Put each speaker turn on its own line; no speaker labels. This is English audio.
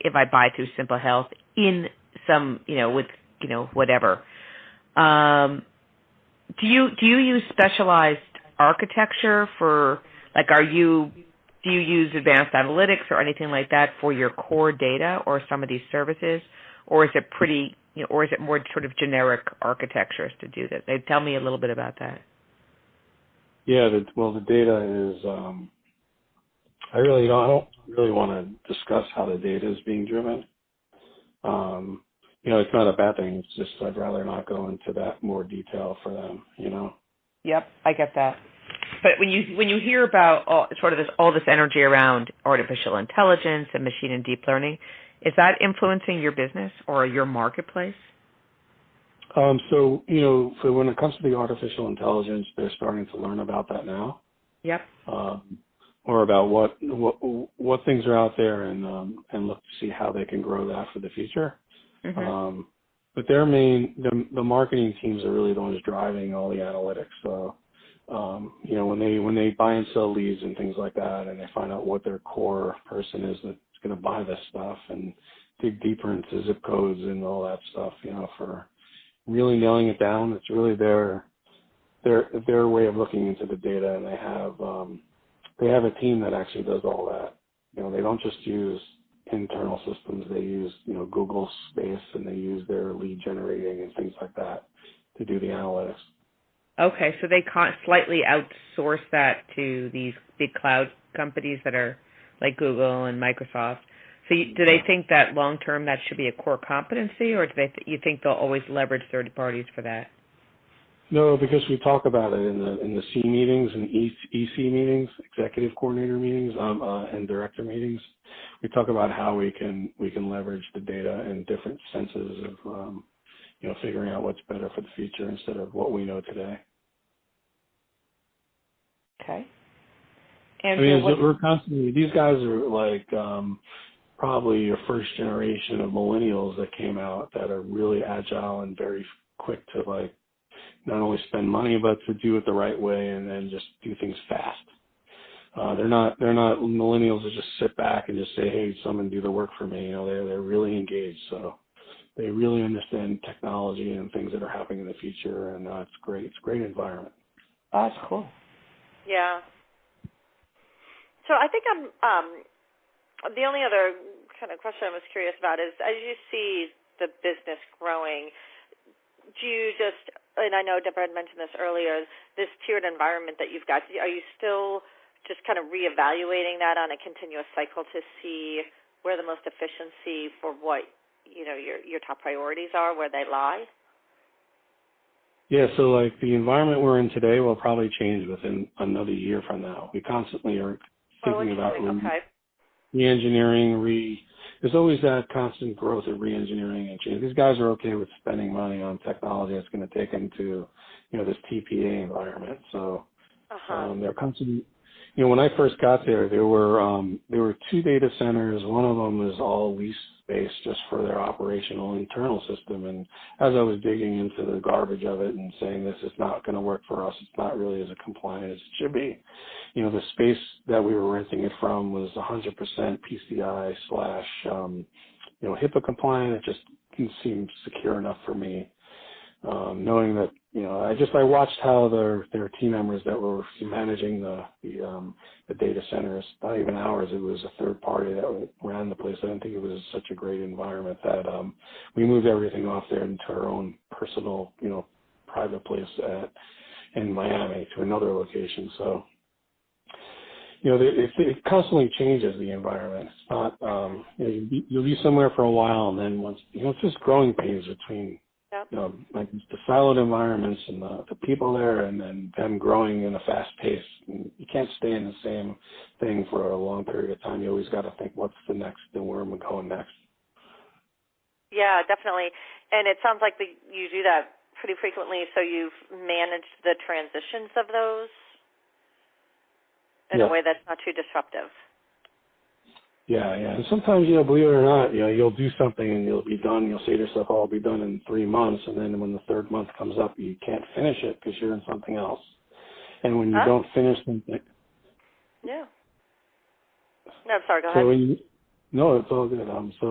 if I buy through Simple Health in some, with, whatever. Do you use specialized architecture for, like, do you use advanced analytics or anything like that for your core data or some of these services, or is it or is it more sort of generic architectures to do this? Tell me a little bit about that.
Yeah, the data is, I don't really want to discuss how the data is being driven. It's not a bad thing. It's just I'd rather not go into that more detail for them,
Yep, I get that. But when you hear about all this energy around artificial intelligence and machine and deep learning, is that influencing your business or your marketplace?
So when it comes to the artificial intelligence, they're starting to learn about that now.
Yep.
Or about what things are out there and look to see how they can grow that for the future. Mm-hmm. But the marketing teams are really the ones driving all the analytics. So, when they buy and sell leads and things like that, and they find out what their core person is that's going to buy this stuff and dig deeper into zip codes and all that stuff, for really nailing it down, it's really their way of looking into the data, and they have a team that actually does all that. They don't just use internal systems. They use, Google Space, and they use their lead generating and things like that to do the analytics.
Okay, so they slightly outsource that to these big cloud companies that are like Google and Microsoft. So do they think that long term that should be a core competency, or do you think they'll always leverage third parties for that?
No, because we talk about it in the C meetings and EC meetings, executive coordinator meetings, and director meetings. We talk about how we can leverage the data in different senses of figuring out what's better for the future instead of what we know today.
Okay.
We're constantly, these guys are like probably your first generation of millennials that came out that are really agile and very quick to not only spend money, but to do it the right way and then just do things fast. They're not millennials that just sit back and just say, hey, someone do the work for me. They're really engaged. So they really understand technology and things that are happening in the future. And it's great. It's a great environment.
Oh, that's cool.
Yeah. So I think the only other kind of question I was curious about is, as you see the business growing, do you just, and I know Deborah had mentioned this earlier, this tiered environment that you've got, are you still just kind of reevaluating that on a continuous cycle to see where the most efficiency for what, your top priorities are, where they lie?
Yeah, so the environment we're in today will probably change within another year from now. We constantly are thinking about re-engineering, there's always that constant growth of re-engineering and change. These guys are okay with spending money on technology that's going to take them to, this TPA environment. So they're constantly, when I first got there were 2 data centers. One of them was all lease space just for their operational internal system. And as I was digging into the garbage of it and saying this is not going to work for us, it's not really as compliant as it should be. The space that we were renting it from was 100% PCI / HIPAA compliant. It just didn't seem secure enough for me. Knowing that, I watched how their team members that were managing the data centers, not even ours, it was a third party that ran the place. I didn't think it was such a great environment that we moved everything off there into our own personal, private place in Miami to another location. So, it constantly changes the environment. It's not, you'll be somewhere for a while, and then once, it's just growing pains between, the siloed environments and the people there, and then them growing in a fast pace. And you can't stay in the same thing for a long period of time. You always got to think, what's the next, and where am I going next?
Yeah, definitely. And it sounds like you do that pretty frequently, so you've managed the transitions of those in a way that's not too disruptive.
Yeah. And sometimes, believe it or not, you'll do something and you'll be done. You'll say to yourself, I'll be done in 3 months. And then when the third month comes up, you can't finish it because you're in something else. And when you don't finish something.
Yeah. No, I'm sorry, go ahead.
No, it's all good. So